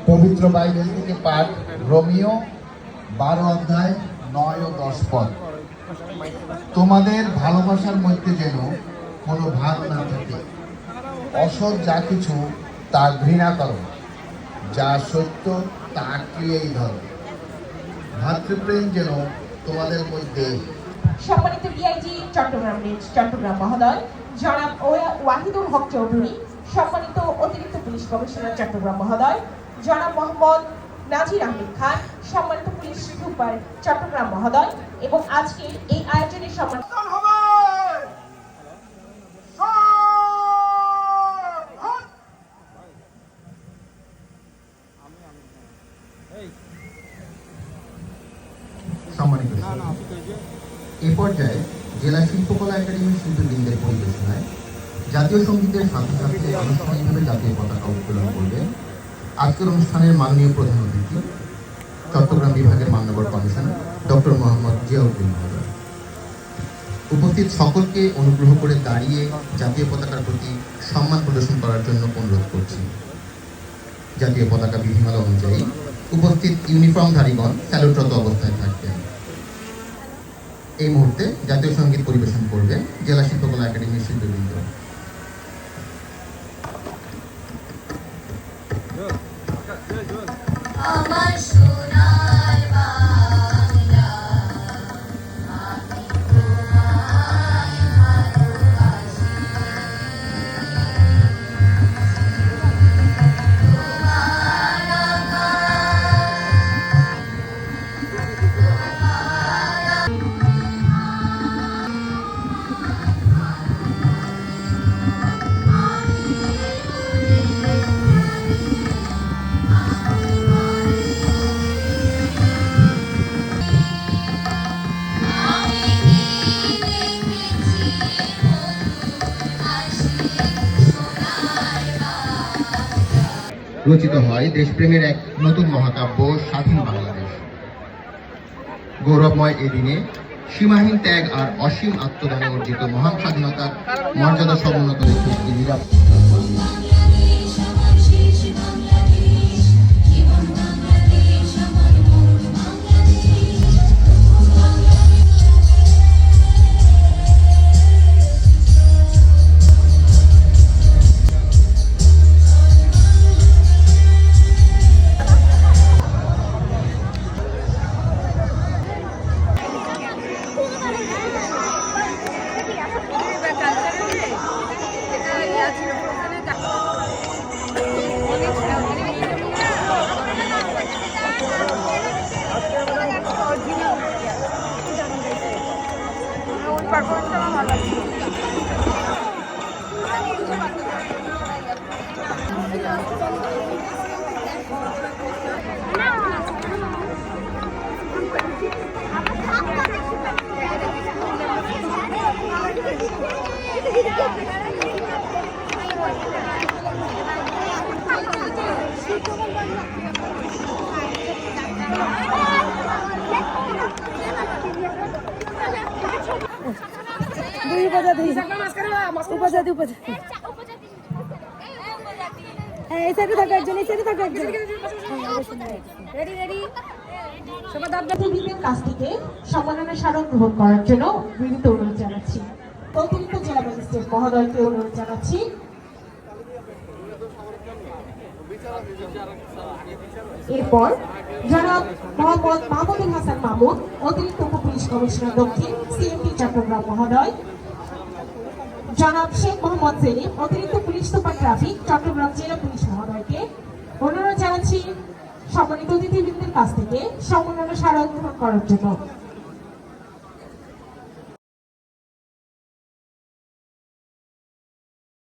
পবিত্র বাইবেল থেকে পাঠ রোমিও 12 অধ্যায় 9 ও 10 পদ। তোমাদের ভালোবাসার মধ্যে যেন কোনো ভাগ না থাকে। অসৎ যা কিছু তা ঘৃণা করো, যা সত্য তা আঁকড়িয়েই ধরো। ভাতৃপ্রেম যেন তোমাদের মধ্যে। সম্মানিত ডিআইজি চট্টগ্রাম মহোদয় জনাব ওয়াহিদুল হক চৌধুরী, সম্মানিত অতিরিক্ত পুলিশ কমিশনার চট্টগ্রাম মহোদয় জনাব মোহাম্মদ নাজির আহমেদ খান, সম্মানিত পুলিশ সুপার চট্টগ্রাম মহোদয় এবং আজকের এই আয়োজনের সম্মানিত সম্মানিত এ পর্যায়ে জেলা শিল্পকলা একাডেমির শিল্পীবৃন্দের পরিবেশনায় জাতীয় সঙ্গীতের সাথে সাথে আনুষ্ঠানিকভাবে জাতীয় পতাকা উত্তোলন করবেন আজকের অনুষ্ঠানের মাননীয় প্রধান অতিথি চট্টগ্রাম বিভাগের মাননীয় কমিশনার ডক্টর মোহাম্মদ জিয়াউদ্দিন মহোদয়। উপস্থিত সকলকে অনুগ্রহ করে দাঁড়িয়ে জাতীয় পতাকার প্রতি সম্মান প্রদর্শন করার জন্য অনুরোধ করছি। জাতীয় পতাকা বিধিমালা অনুযায়ী উপস্থিত ইউনিফর্মধারীগণ স্যালুটরত অবস্থায় থাকবেন। এই মুহূর্তে জাতীয় সঙ্গীত পরিবেশন করবেন জেলা শিল্পকলা একাডেমির শিল্পীবৃন্দ। রচিত হয় দেশপ্রেমের এক নতুন মহাকাব্য স্বাধীন বাংলাদেশ। গৌরবময় এদিনে সীমাহীন ত্যাগ আর অসীম আত্মদানে অর্জিত মহান স্বাধীনতার মর্যাদা সমুন্নত রেখে কাছ থেকে সম্মাননা স্মারক গ্রহণ করার জন্য বিনীত অনুরোধ জানাচ্ছি। অতিরিক্ত জেলা ম্যাজিস্ট্রেট মহোদয়কে অনুরোধ জানাচ্ছি। এরপর জনাব মোহাম্মদ মাহমুদুল হাসান মামুন, অতিরিক্ত উপপুলিশ কমিশনার দক্ষিণ সিএমপি চট্টগ্রাম মহোদয়, জনাব শেখ মোহাম্মদ সেলিম, অতিরিক্ত পুলিশ সুপার ট্রাফিক চট্টগ্রাম জেলা পুলিশ মহোদয়কে অনুরোধ জানাচ্ছি সম্মানিত অতিথিবৃন্দের কাছ থেকে সম্মাননা স্মারক গ্রহণ করার জন্য।